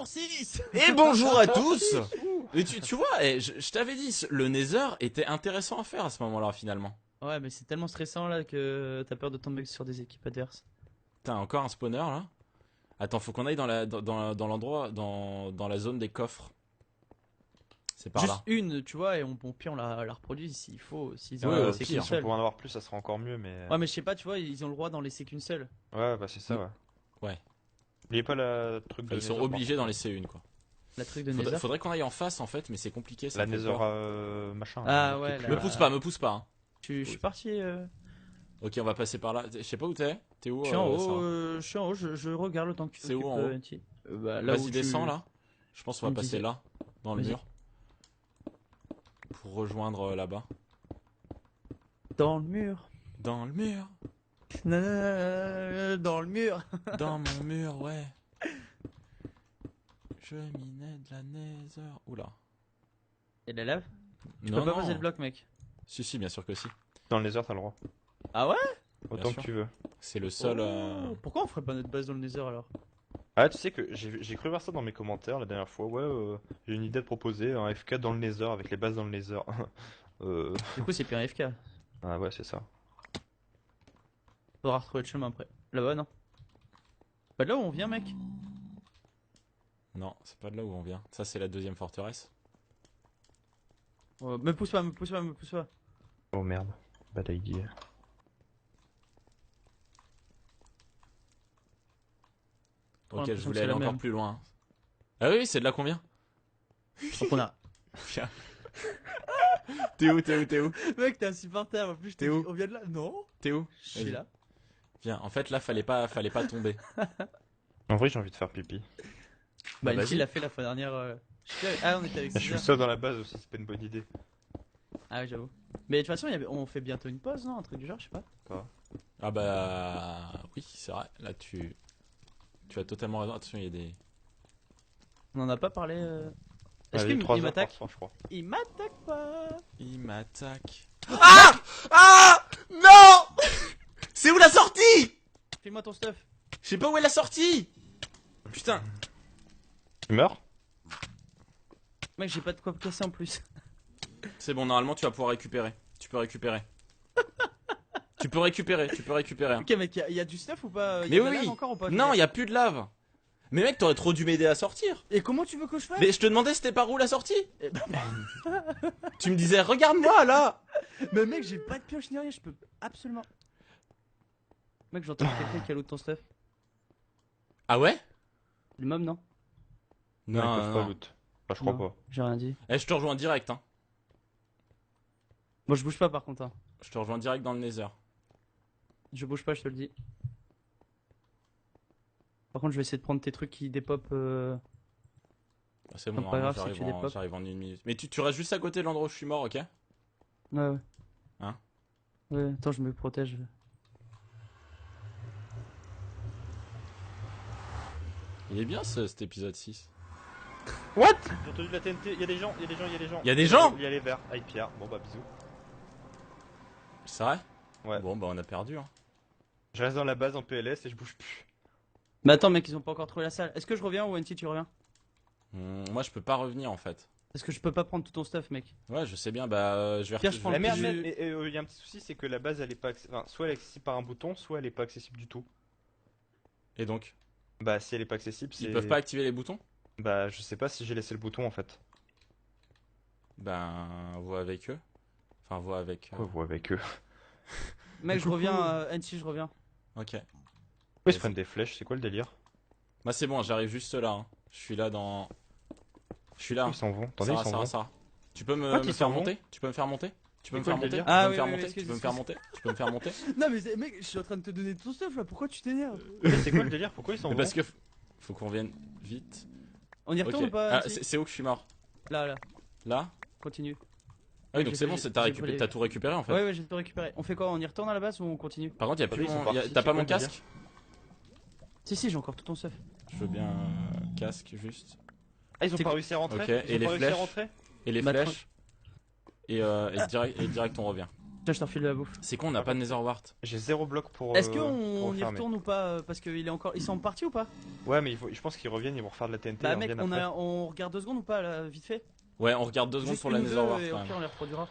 pour 6. Et bonjour à tous. Et tu vois, je t'avais dit, le Nether était intéressant à faire à ce moment-là finalement. Ouais, mais c'est tellement stressant là que t'as peur de tomber sur des équipes adverses. T'as encore un spawner là. Attends, faut qu'on aille dans l'endroit, dans la zone des coffres. C'est par Juste là. une, tu vois, et puis on la reproduit s'il faut. S'ils Ouais, ont au laissé pire. qu'une Si on seule. pouvait en avoir plus, ça serait encore mieux, mais. Ouais, mais je sais pas, tu vois, ils ont le droit d'en laisser qu'une seule. Ouais, bah c'est ça, ouais. Ouais. N'oubliez pas la truc de Ils sont Nether, obligés par d'en contre. laisser une quoi. La truc de Nether. Faudrait qu'on aille en face en fait, mais c'est compliqué ça. La me fait Nether peur. machin. Ah là, ouais, qui est la- plus- Me pousse pas. Hein. Je suis parti. Ok, on va passer par là. Je sais pas où t'es. T'es où Je suis en Sarah haut, je regarde le temps que tu C'est où, t'occupes, en haut NT. Bah, là où Vas-y, tu descends là. Je pense qu'on va me passer disais. là, dans le Vas-y. mur. Pour rejoindre là-bas. Dans le mur. Dans le mur. Dans le mur. Dans mon mur, ouais. Je minais de la Nether. Oula. Et la lave? Tu Non, peux pas non. poser le bloc, mec. Si, bien sûr que si. Dans le Nether, t'as le droit. Ah ouais? Autant sûr. que tu veux. C'est le seul. Oh, pourquoi on ferait pas notre base dans le Nether alors? Ah, tu sais que j'ai cru voir ça dans mes commentaires la dernière fois. Ouais, j'ai une idée de proposer un FK dans le Nether avec les bases dans le Nether. Du coup, c'est plus un FK. Ah, ouais, c'est ça. Faudra retrouver le chemin après. Là-bas, non? Pas de là où on vient, mec? Non, c'est pas de là où on vient. Ça, c'est la deuxième forteresse. Me pousse pas, me pousse pas, me pousse pas. Oh merde. Bad idea. J'ai Ok, je l'impression voulais que c'est aller la encore même. plus loin. Ah oui, c'est de là qu'on vient. Donc on a. Viens. T'es où Mec, t'es insupportable. En plus, je T'es où on vient de là? Non? T'es où Je suis Vas-y. là. Viens. En fait, là, fallait pas tomber. En vrai, j'ai envie de faire pipi. Bah, vas-y. ici, il l'a fait la fois dernière. Ah, on était avec Je suis le César. seul dans la base aussi, c'est pas une bonne idée. Ah, oui, j'avoue. Mais de toute façon, on fait bientôt une pause, non? Un truc du genre, je sais pas. Ah bah oui, c'est vrai. Là, tu as totalement raison. Attention, il y a des. On en a pas parlé. Est-ce Allez, qu'il 3 il heures par m'attaque? soir, je crois. Il m'attaque pas. Il m'attaque. Ah non. C'est où la sortie? Fais-moi ton stuff. Je sais pas où est la sortie. Putain. Tu meurs? Mec, j'ai pas de quoi me casser en plus. C'est bon, normalement, tu vas pouvoir récupérer. Tu peux récupérer. Tu peux récupérer. Ok, mec, y a du stuff ou pas? Mais Y a de la oui, lave oui. encore ou pas? Non, il y a plus de lave. Mais mec, t'aurais trop dû m'aider à sortir. Et comment tu veux que je fasse? Mais je te demandais c'était par où la sortie. Eh ben, Tu me disais regarde-moi là. mais mec, j'ai pas de pioche ni rien, je peux absolument. Mec, j'entends quelqu'un qui a l'autre ton stuff. Ah ouais? Le mob, non? Non, ils peuvent pas loot. Enfin, je crois Non. pas. J'ai rien dit. Eh, je te rejoins direct hein. Moi, je bouge pas par contre. Hein. Je te rejoins direct dans le Nether. Je bouge pas, je te le dis. Par contre, je vais essayer de prendre tes trucs qui dépopent. Ah, c'est bon, Non, pas normalement, grave, si tu dépopes. j'arrive en 1 minute. Mais tu restes juste à côté de l'endroit où je suis mort, ok? Ouais, ouais. Hein? Ouais, attends, je me protège. Il est bien cet épisode 6. What? J'ai entendu de la TNT, y'a des gens. Y a des gens? Il y a les verts, avec Pierre. Bon bah bisous. C'est vrai? Ouais. Bon, bah on a perdu hein. Je reste dans la base en PLS et je bouge plus. Mais attends, mec, ils ont pas encore trouvé la salle. Est-ce que je reviens ou NT tu reviens? Moi, je peux pas revenir en fait. Parce que je peux pas prendre tout ton stuff, mec. Ouais, je sais bien, bah je vais Pierre, je prends le La merde, plus- il y a un petit souci, c'est que la base elle est pas enfin, soit elle est accessible par un bouton, soit elle est pas accessible du tout. Et donc? Bah si elle est pas accessible, c'est. Ils peuvent pas activer les boutons? Bah je sais pas si j'ai laissé le bouton en fait. Ben, vois avec eux. Enfin, vois avec. Quoi, vous avec eux? Mec, je reviens, NT, je reviens. Ok. Pourquoi ils se Vas-y. prennent des flèches? C'est quoi le délire? Bah, c'est bon, j'arrive juste là. Hein. Je suis là dans. Je suis là. Ils s'en vont. Attendez, Sarah, ils s'en Sarah, vont. Sarah. Tu peux Quoi, me ils faire s'en vont monter? Tu peux me faire monter? Tu peux me quoi faire le monter? délire? Tu peux Ah me oui, faire oui, monter? excuse, Tu peux me excuse. faire monter? Tu peux me faire monter? Non, mais mec, je suis en train de te donner ton stuff là. Pourquoi tu t'énerves? Mais c'est quoi le délire? Pourquoi ils s'en Mais vont? parce que faut qu'on vienne vite. On y Ok. retourne ou pas? Ah, NT c'est où que je suis mort? Là, là, Là? continue. Ah oui, donc J'ai c'est fait- bon, j'ai- t'as j'ai brûlé. t'as tout récupéré en fait. Ouais, ouais, j'ai tout récupéré. On fait quoi? On y retourne à la base ou on continue? Par contre, y a plus Ils sont mon. partis, T'as c'est pas quoi mon le délire? casque? Si, j'ai encore tout ton stuff. Je veux bien casque juste. Ah, ils ont C'est pas que- réussi à rentrer? Ok, Ils et ont les pas réussi à flèches? rentrer? Et les Bah, flèches. Et direct on revient. Tiens, je te refile de la bouffe. C'est con, on n'a pas de Nether Wart. J'ai 0 bloc pour. Est-ce pour qu'on y refermer. retourne ou pas parce qu'ils est encore... Ils sont partis ou pas? Ouais, mais je pense qu'ils reviennent, ils vont refaire de la TNT. Bah ils mec, reviennent après. on regarde 2 secondes ou pas là, vite fait? Ouais, on regarde 2 secondes Juste pour la une ou Nether deux, Wart et quand au même. pire on les reproduira.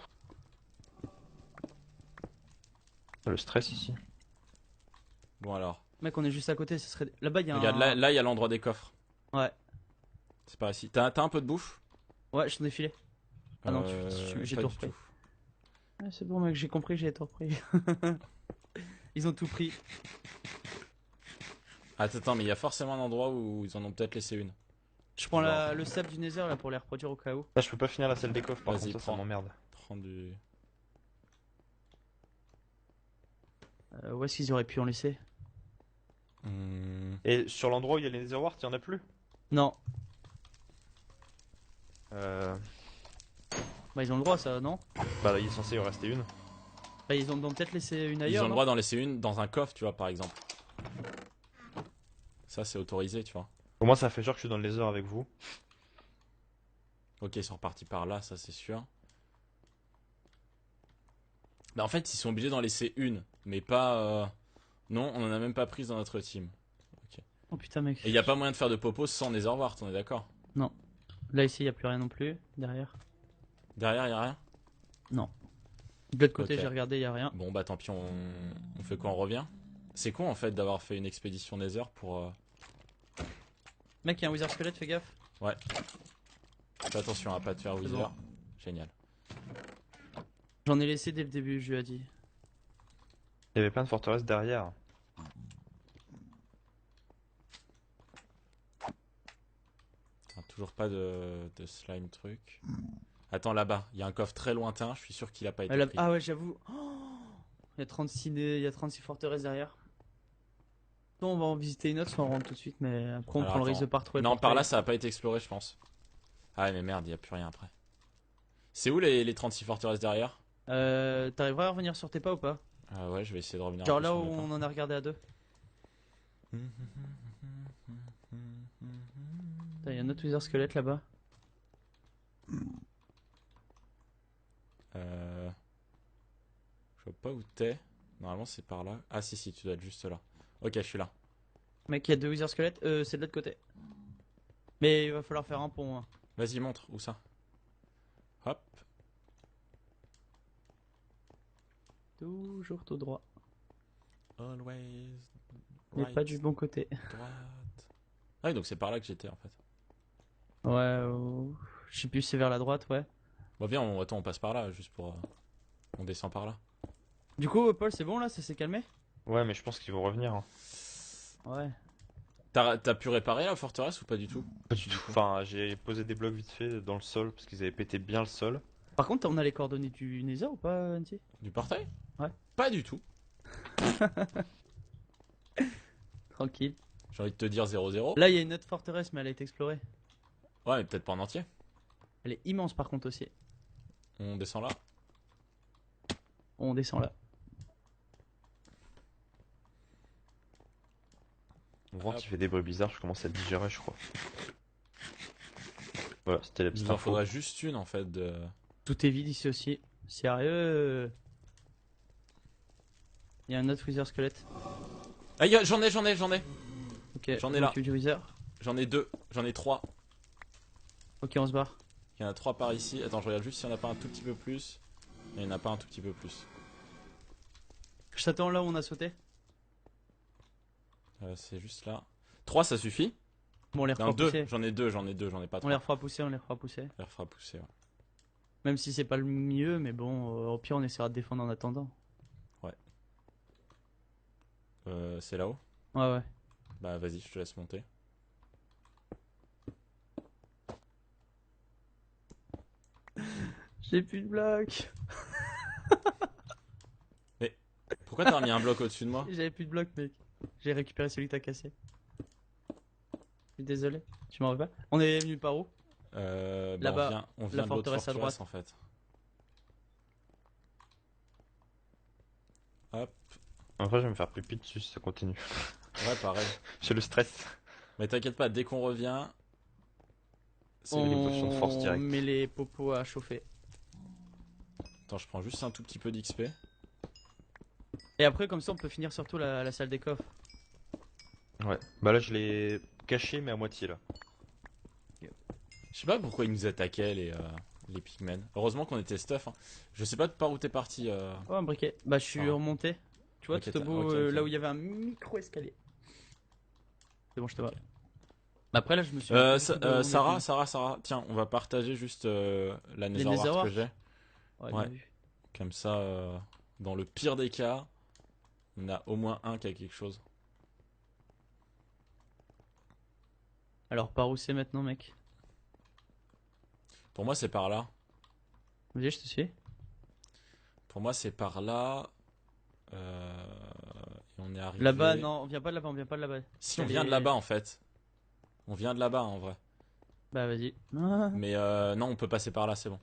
Le stress ici. Bon alors. Mec, on est juste à côté, ce serait... Là-bas il y a Regarde, un... là il y a l'endroit des coffres. Ouais, C'est par ici. T'as un peu de bouffe? ouais, je t'en ai filé. Ah non, j'ai Pas tout du repris. tout. Ouais, c'est bon mec, j'ai compris, j'ai tout repris. Ils ont tout pris. Attends, mais il y a forcément un endroit où ils en ont peut-être laissé une. Je prends le sable du Nether là pour les reproduire au cas où. Là, je peux pas finir la salle des coffres, par Vas-y, contre, ça prends. m'emmerde. Prends du. Où est-ce qu'ils auraient pu en laisser? Et sur l'endroit où il y a les Nether Wart, il y en a plus? Non, Bah, bah ils ont le droit ça, non? là, il est censé y en rester une. Bah ils ont peut-être laissé une Ils ailleurs. ont le non droit d'en laisser une dans un coffre, tu vois, par exemple. Ça, c'est autorisé, tu vois. Au moins, ça fait genre que je suis dans le laser avec vous. Ok, ils sont repartis par là, ça c'est sûr. Bah en fait, ils sont obligés d'en laisser une, mais pas... Non, on en a même pas prise dans notre team. Oh putain mec. Et y a pas moyen de faire de popo sans Nether Wart, on est d'accord? Là ici y a plus rien non plus, derrière. Derrière, y a rien? De l'autre côté Ok. j'ai regardé, y a rien. Bon bah tant pis, on fait quoi, on revient? C'est con en fait d'avoir fait une expédition Nether pour... Mec, y a un wizard squelette, fais gaffe. Fais attention à pas te faire wither. bon. Génial. J'en ai laissé dès le début, je lui ai dit. Il y avait plein de forteresses derrière. Attends, toujours pas de slime truc. Attends là-bas, il y a un coffre très lointain, je suis sûr qu'il a pas été pris. Ah ouais, j'avoue. Il y a 36 forteresses derrière. Bon, on va en visiter une autre, soit on rentre tout de suite, mais après on Alors, prend le attends. risque de pas retrouver le Non, par portail. là ça a pas été exploré, je pense. Ah ouais, mais merde, il y a plus rien après. C'est où les 36 forteresses derrière? T'arriveras à revenir sur tes pas ou pas? Ah ouais, je vais essayer de revenir. Genre un peu là sur où mes pas. on en a regardé à deux. Il y a un autre wizard squelette là-bas. Je vois pas où t'es. Normalement c'est par là. Ah si, tu dois être juste là. Ok, je suis là. Mec, il y a deux wizard squelettes, c'est de l'autre côté. Mais il va falloir faire un pont. Hein. Vas-y, montre, où ça? Hop. Toujours tout droit. Always. Mais Right, pas du bon côté. droite. Ah oui, donc c'est par là que j'étais en fait. Ouais, je sais plus, c'est vers la droite, ouais. Bon, viens, attends, on passe par là, juste pour. On descend par là. Du coup, Paul, c'est bon là, ça s'est calmé? Ouais, mais je pense qu'ils vont revenir. Hein. Ouais. T'as pu réparer la forteresse ou pas du tout? Pas du tout. Enfin, j'ai posé des blocs vite fait dans le sol parce qu'ils avaient pété bien le sol. Par contre, on a les coordonnées du Nether ou pas, Anti? Du portail? Ouais. Pas du tout. Tranquille. J'ai envie de te dire 0-0. Là, il y a une autre forteresse, mais elle a été explorée. Ouais, mais peut-être pas en entier. Elle est immense par contre aussi. On descend là. On descend là. On voit Hop. qu'il fait des bruits bizarres, je commence à le digérer, je crois. Voilà, c'était la Il petite nous en info. faudrait juste une en fait de. Tout est vide ici aussi. Sérieux? Il y a un autre wizard squelette. Ah, j'en ai. Ok. J'en ai là. Du wizard. J'en ai 2, j'en ai 3. Ok, on se barre. Il y en a 3 par ici. Attends, je regarde juste s'il n'y en a pas un tout petit peu plus. Il n'y en a pas un tout petit peu plus. Je t'attends là où on a sauté. C'est juste là. 3 ça suffit? Bon, on les Non, refera 2. pousser. J'en ai 2, j'en ai pas On les 3. refera pousser, on les refera pousser. On les refera pousser, ouais. Même si c'est pas le mieux, mais bon, au pire on essaiera de défendre en attendant. C'est là-haut? Ouais, ouais. Bah vas-y, je te laisse monter. J'ai plus de blocs. Pourquoi t'as remis un bloc au-dessus de moi? J'avais plus de blocs, mec. J'ai récupéré celui que t'as cassé. Je suis désolé. Tu m'en veux pas? On est venu par où? Bah, Là-bas, on vient la de l'autre forteresse à forteresse droite. en fait. Hop. Après, je vais me faire pipi dessus si ça continue. Ouais, pareil. J'ai le stress. Mais t'inquiète pas, dès qu'on revient. C'est une potion de force On directe. met les popos à chauffer. Attends, je prends juste un tout petit peu d'XP. Et après, comme ça, on peut finir surtout la salle des coffres. Ouais. Bah là, je l'ai caché, mais à moitié là. Je sais pas pourquoi ils nous attaquaient les pigmen. Heureusement qu'on était stuff. Hein. Je sais pas de par où t'es parti. Oh, un briquet. Bah, je suis Ah. remonté. Tu vois, Ok, tout au bout, ok. là où il y avait un micro-escalier. C'est bon, je te vois. Après, là, je me suis. Sarah, tiens, on va partager juste la Les Netherwart Netherwart. que j'ai. Ouais, Ouais. bien vu. Comme ça, dans le pire des cas, on a au moins un qui a quelque chose. Alors, par où c'est maintenant, mec? Pour moi, c'est par là. Vas-y, je te suis. Pour moi, c'est par là. Et on est arrivé. Là-bas, non, on vient pas de là-bas, on vient pas de là-bas. Si, on vient de là-bas en fait. On vient de là-bas en vrai. Bah, vas-y. En Mais non, on peut passer par là, c'est bon.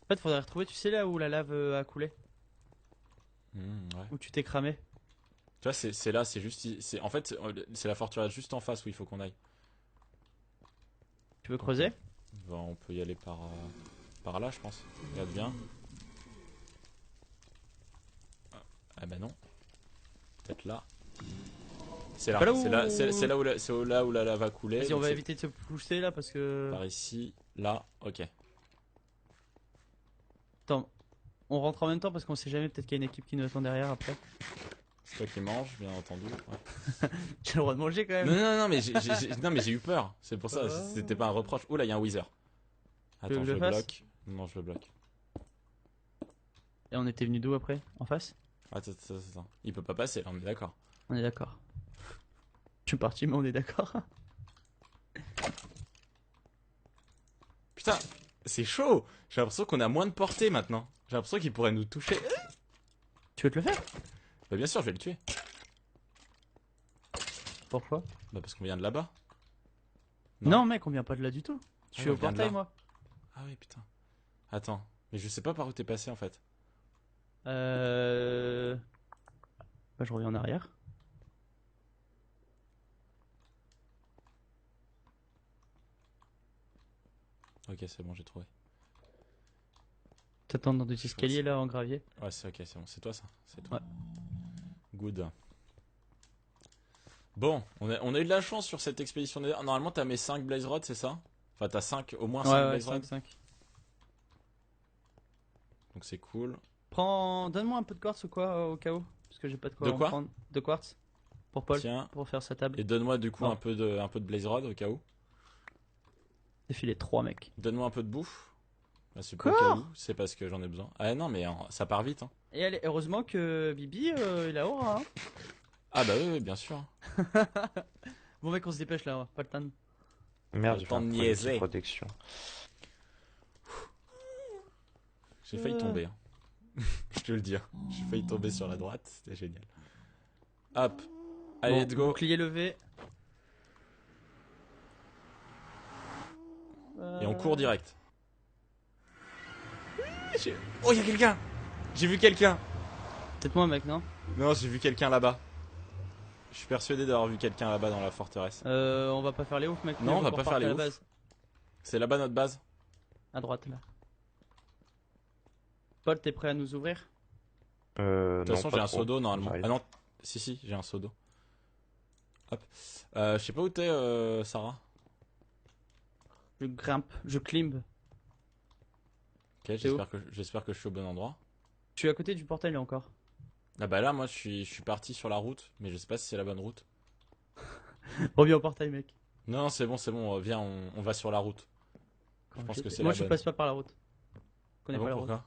fait, faudrait retrouver, tu sais, là où la lave a coulé. Ouais. Où tu t'es cramé. Tu vois, c'est là, c'est juste. En fait, c'est la forteresse juste en face où il faut qu'on aille. Tu veux creuser? Bon, on peut y aller par là, je pense. Regarde bien. Ah bah non. Peut-être là. C'est là. Pas là où- C'est là où la lave a coulé. Vas-y, on donc va c'est éviter de se pousser là parce que. par ici, là. Ok. Attends, on rentre en même temps parce qu'on sait jamais, peut-être qu'il y a une équipe qui nous attend derrière après. C'est toi qui manges, bien entendu. Ouais. J'ai le droit de manger quand même. Non, mais non, mais j'ai eu peur. C'est pour ça. Ah. C'était pas un reproche. Oh là, il y a un Wither. Tu veux Attends, que je je le le fasse bloque. Non, je le bloque. Et on était venu d'où après? En face? Attends. Il peut pas passer, là, on est d'accord. On est d'accord. Je suis parti, mais on est d'accord. Putain, c'est chaud. J'ai l'impression qu'on a moins de portée maintenant. J'ai l'impression qu'il pourrait nous toucher. Tu veux te le faire? Bah bien sûr, je vais le tuer. Pourquoi? Bah parce qu'on vient de là-bas. Non. mec, on vient pas de là du tout. Je suis on au vient de portail, là. moi. Ah oui, putain. Attends, mais je sais pas par où t'es passé en fait. Bah, je reviens en arrière. Ok, c'est bon, j'ai trouvé. T'attends dans des Je escaliers là en gravier. Ouais, c'est ok, c'est bon. C'est toi ça. C'est toi. Ouais. Good. Bon, on a eu de la chance sur cette expédition. Normalement, t'as mes 5 Blaze Rods, c'est ça? Enfin, t'as 5, au moins 5 Ouais, Blaze Rods. 5. Donc c'est cool. Donne-moi un peu de quartz ou quoi au cas où. Parce que j'ai pas de quoi De en quoi prendre. De quartz. Pour Paul. Tiens. Pour faire sa table. Et donne-moi du coup Non. un peu de Blaze Rod au cas où. J'ai filé 3 mecs. Donne-moi un peu de bouffe. Bah, c'est pas au Quoi cas où, c'est parce que j'en ai besoin. Ah non, mais ça part vite. Hein. Et allez, heureusement que Bibi il a aura. Hein. Ah bah oui, bien sûr. Bon mec, on se dépêche là, pas le temps. Merde, Le j'ai fait temps un de point niaiser. de protection. J'ai failli tomber. Hein. Je te le dis. Hein. J'ai failli tomber sur la droite, c'était génial. Hop. Allez, Bon, let's go. Bouclier levé. Et on court direct. Oh, il y a quelqu'un. J'ai vu quelqu'un. Peut-être moi mec, non? Non, j'ai vu quelqu'un là-bas. Je suis persuadé d'avoir vu quelqu'un là-bas dans la forteresse. On va pas faire les ouf mec. Non, on va qu'on pas faire reparte les à la ouf. base. C'est là-bas notre base. À droite là. Paul, t'es prêt à nous ouvrir? De toute façon, j'ai un seau d'eau normalement. J'arrive. Ah non, si, j'ai un seau d'eau. Hop. Je sais pas où t'es, Sarah. Je grimpe, je climbe. Ok, j'espère que je suis au bon endroit. Je suis à côté du portail là encore. Ah bah là, moi, je suis parti sur la route, mais je sais pas si c'est la bonne route. Reviens au portail mec. Non, c'est bon, viens, on va sur la route. Je pense que c'est Moi la je bonne. passe pas par la route. Je connais Ah bon, pas la route. pourquoi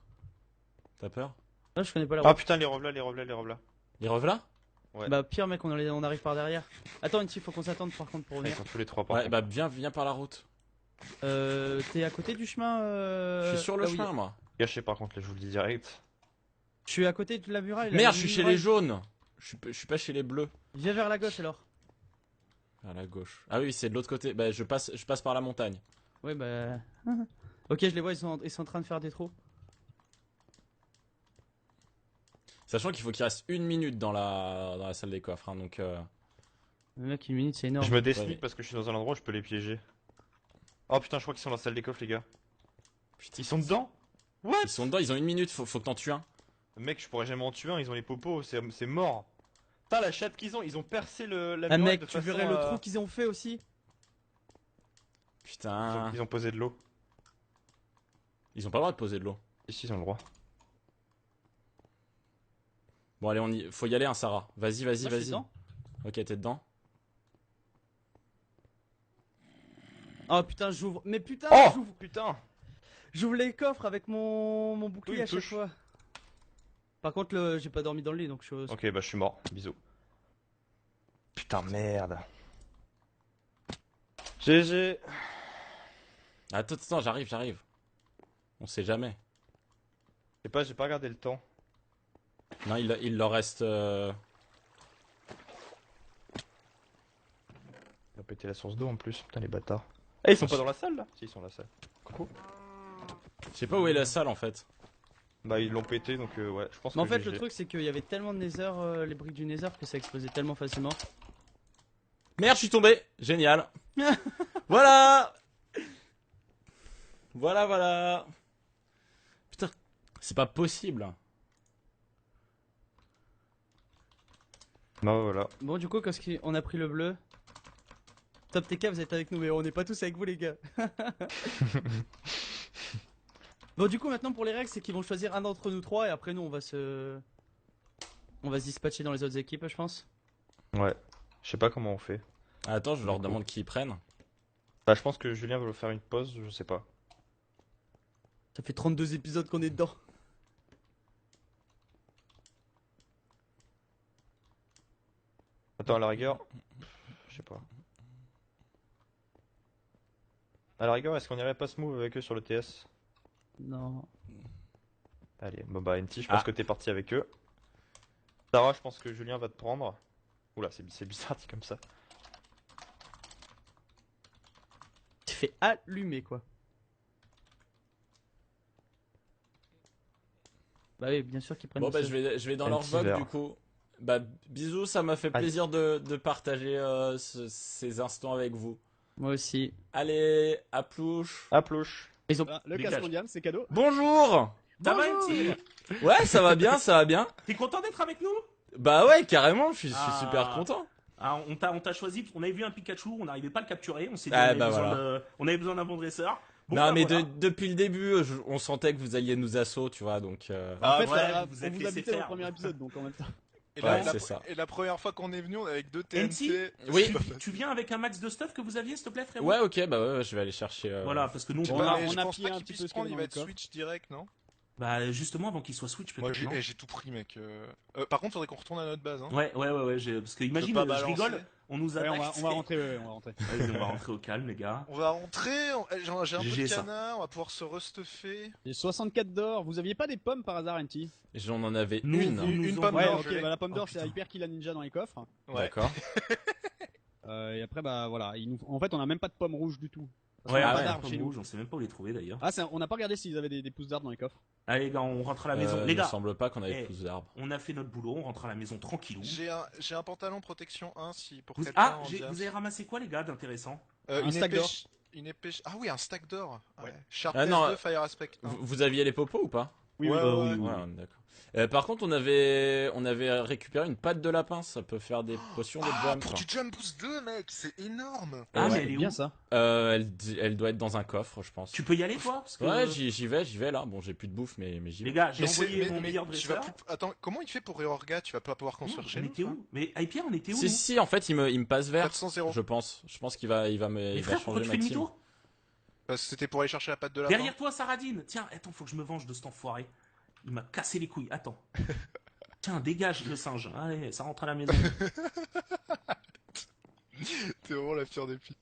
T'as peur Non, je connais pas la Ah route. putain, les revlas, les revlas, les revlas. Il revient. Ouais. Bah pire mec, on arrive par derrière. Attends, il faut qu'on s'attende par contre pour Ils revenir. sont tous les trois par Ouais, contre. bah viens par la route. T'es à côté du chemin Je suis sur le là où il y a- chemin, moi. Gâché par contre, là, je vous le dis direct. Je suis à côté de la muraille. là, Merde, la je suis chez muraille. les jaunes. Je suis pas chez les bleus. Viens vers la gauche alors. À la gauche. Ah oui, c'est de l'autre côté. Bah, je passe par la montagne. Ouais bah. Ok, je les vois, ils sont en train de faire des trous. Sachant qu'il faut qu'il reste 1 minute dans la salle des coffres. Hein, donc, Le mec, 1 minute, c'est énorme. Je me désneak mais- parce que je suis dans un endroit où je peux les piéger. Oh putain, je crois qu'ils sont dans la salle des coffres, les gars. putain, Ils sont dedans? What? ils sont dedans, ils ont 1 minute. Faut que t'en tues un. Mec, je pourrais jamais en tuer un, ils ont les popos, c'est mort. Putain, la chatte qu'ils ont, ils ont percé la Ah muraille mec, de tu façon verrais le à- trou qu'ils ont fait aussi. Putain. Ils ont posé de l'eau. Ils ont pas le droit de poser de l'eau. Ici, ils ont le droit. Bon, allez, faut y aller, hein, Sarah. Vas-y, vas-y, Moi, je suis vas-y. dedans. Ok, t'es dedans. Oh putain, j'ouvre. Mais putain, Oh j'ouvre. putain. J'ouvre les coffres avec mon bouclier Oui, à chaque touche. fois. Par contre, j'ai pas dormi dans le lit donc je suis. Ok, bah je suis mort. Bisous. Putain, merde. GG. Attends, attends, j'arrive. On sait jamais. Je sais pas, j'ai pas regardé le temps. Non, il leur reste. Il va péter la source d'eau en plus. Putain, les bâtards. Eh, ils sont pas dans la salle là? Si, ils sont dans la salle. Coucou. Je sais pas où est la salle en fait. Bah, ils l'ont pété donc ouais, je pense Mais en que fait, GG. le truc c'est qu'il y avait tellement de nether, les briques du nether, que ça explosait tellement facilement. Merde, je suis tombé. Génial. Voilà. Voilà. Putain, c'est pas possible. Bah, voilà. Bon, du coup, quand on a pris le bleu. Top TK, vous êtes avec nous, mais on n'est pas tous avec vous, les gars. Bon, du coup, maintenant pour les règles, c'est qu'ils vont choisir un d'entre nous trois et après nous, on va se dispatcher dans les autres équipes, je pense. Ouais. Je sais pas comment on fait. Ah, attends, je leur demande qui ils prennent. Bah, je pense que Julien veut faire une pause, je sais pas. Ça fait 32 épisodes qu'on est dedans. Attends, à la rigueur. Je sais pas. À la rigueur, est-ce qu'on irait pas se move avec eux sur le TS? Non. Allez, bon bah NT, je pense Ah. que t'es parti avec eux. Sarah, je pense que Julien va te prendre. Oula, c'est bizarre dit comme ça. Tu fais allumer, quoi. Bah oui, bien sûr qu'ils prennent. Bon, bah, aussi. je vais dans Un leur petit vote verre. du coup. Bah, bisous, ça m'a fait Allez. plaisir de partager ces instants avec vous. Moi aussi. Allez, à plouche. À plouche. Ils ont. Ah, le Dégage. casse mondial, c'est cadeau. Bonjour. Ça va, Bonjour. NT? Ouais, ça va bien, ça va bien. T'es content d'être avec nous? Bah ouais, carrément, je suis Ah. super content. Ah, on t'a choisi, parce qu'on avait vu un Pikachu, on n'arrivait pas à le capturer, on s'est dit Ah, on avait bah besoin voilà. on avait besoin d'un bon dresseur. Bon, Non, bah, mais voilà. depuis le début, on sentait que vous alliez nous assaut, tu vois, donc... Ah, En fait, ouais, là, vous on êtes vous laissé habitait dans le faire. premier épisode, donc en même temps. Et, Ouais, la, c'est ça. et la première fois qu'on est venu, on est avec deux TNT. Oui. Tu viens avec un max de stuff que vous aviez, s'il te plaît, frérot? Ouais, ok, bah ouais, je vais aller chercher... Voilà, parce que nous, Je on sais pas, a... mais on je a pense pillé pas un qu'il petit puisse peu ce qu'il y prendre, avait il dans va le être coffre. switch direct, non? Bah, justement, avant qu'il soit switch, Moi, peut-être, non? j'ai tout pris, mec. Par contre, faudrait qu'on retourne à notre base, hein. Ouais, parce que imagine, pas je balancer. rigole, on nous Ouais, attaque. on va rentrer, ouais, on va rentrer. Vas-y, on va rentrer au calme, les gars. On va rentrer, j'ai un peu GG, de ça. canard, on va pouvoir se restuffer. J'ai 64 d'or. Vous aviez pas des pommes par hasard, NT? J'en en avais Nous, une. nous Une en- pomme Ouais, d'or, ok, je l'ai. bah la pomme d'or Oh, c'est putain. Hyper Kill la Ninja dans les coffres. Ouais. D'accord. Et après, bah voilà. En fait, on a même pas de pommes rouges du tout. Parce Ouais, qu'on a ah pas ouais, d'arbres pomme chez nous. rouge, on sait même pas où les trouver d'ailleurs. Ah, on n'a pas regardé s'ils avaient des pousses d'arbres dans les coffres. Allez, les gars, on rentre à la maison. Les Il me gars, semble pas qu'on avait Eh. plus d'arbres. on a fait notre boulot, on rentre à la maison tranquillou. J'ai un pantalon protection 1 si pour Vous... quelqu'un Ah, en vous diams. avez ramassé quoi, les gars, d'intéressant? Un Une stack épée, d'or. une épée. Ah oui, un stack d'or. Ouais. Ouais. Sharpness Ah non, 2, Fire Aspect 1. Vous aviez les popos ou pas? Oui, Ouais, oui. ouais, oui. Ouais, d'accord. Par contre, on avait récupéré une patte de lapin, ça peut faire des potions de Ah, jump. pour du Jump Boost 2, mec, c'est énorme. Ah, Ouais. mais C'est elle est bien où? ça. Elle doit être dans un coffre, je pense. Tu peux y aller, toi? Parce que... Ouais, j'y vais là. Bon, j'ai plus de bouffe, mais j'y Les vais. gars, j'ai Mais c'est- envoyé mon mais meilleur tu vas dresseur. plus... Attends, comment il fait pour Réorga? Tu vas pas pouvoir construire chez On nous? était où? Mais Hyper, on était où? Si, nous si, en fait, il me passe vert. 400-0. Je pense qu'il va Mais il va frère, pourquoi changer tu ma fais team. demi-tour? Parce que c'était pour aller chercher la patte de lapin. Derrière toi, Saradine. Tiens, attends, faut que je me venge de cet enfoiré. Il m'a cassé les couilles. Attends. Tiens, dégage le singe. Allez, ça rentre à la maison. T'es vraiment la pire des putes.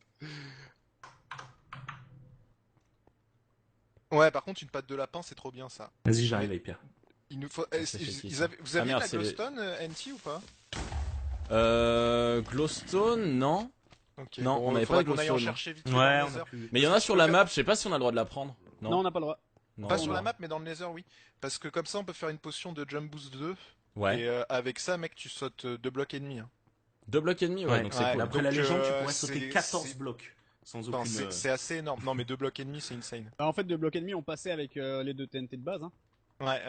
Ouais, par contre, une patte de lapin, c'est trop bien ça. Vas-y, j'arrive, Hyper. Il nous faut. c'est qui, ça Vous aviez merde, la c'est- glowstone, NT ou pas? Glowstone, non. Ok. Non, on avait faudrait pas de qu'on aille en glowstone. chercher vite. Ouais, fait dans le on nether. a plus. Mais il y en a sur la map, je sais pas si on a le droit de la prendre. Non, Non, on n'a pas le droit. non, Pas non. sur la map, mais dans le nether, oui. Parce que comme ça, on peut faire une potion de Jump Boost 2. Ouais. Et avec ça, mec, tu sautes 2 blocs ennemis. Hein. 2 blocs et demi, ouais, Ouais, donc ouais, c'est cool. D'après la Donc, légende, tu pourrais c'est- sauter 14 c'est- blocs. Sans Enfin, aucune... c'est assez énorme. Non, mais 2 blocs et demi, c'est insane. Bah, en fait, de blocs ennemis, on passait avec les deux TNT de base. Hein. Ouais.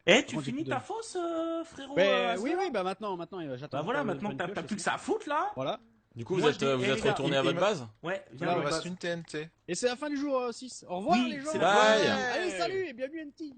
Eh, tu Moi, j'ai finis plus ta de- fosse, frérot oui, bah maintenant, j'attends. Bah voilà, de maintenant faire que une t'as pioche plus que aussi. ça à foutre, là. Voilà. Du coup, Moi, vous je êtes dis, les gars, retourné à votre base? Ouais, Il viens, me on reste va- une TNT. Et c'est la fin du jour 6. Au revoir Oui, les gens. c'est la fin. Allez, salut et bienvenue NT.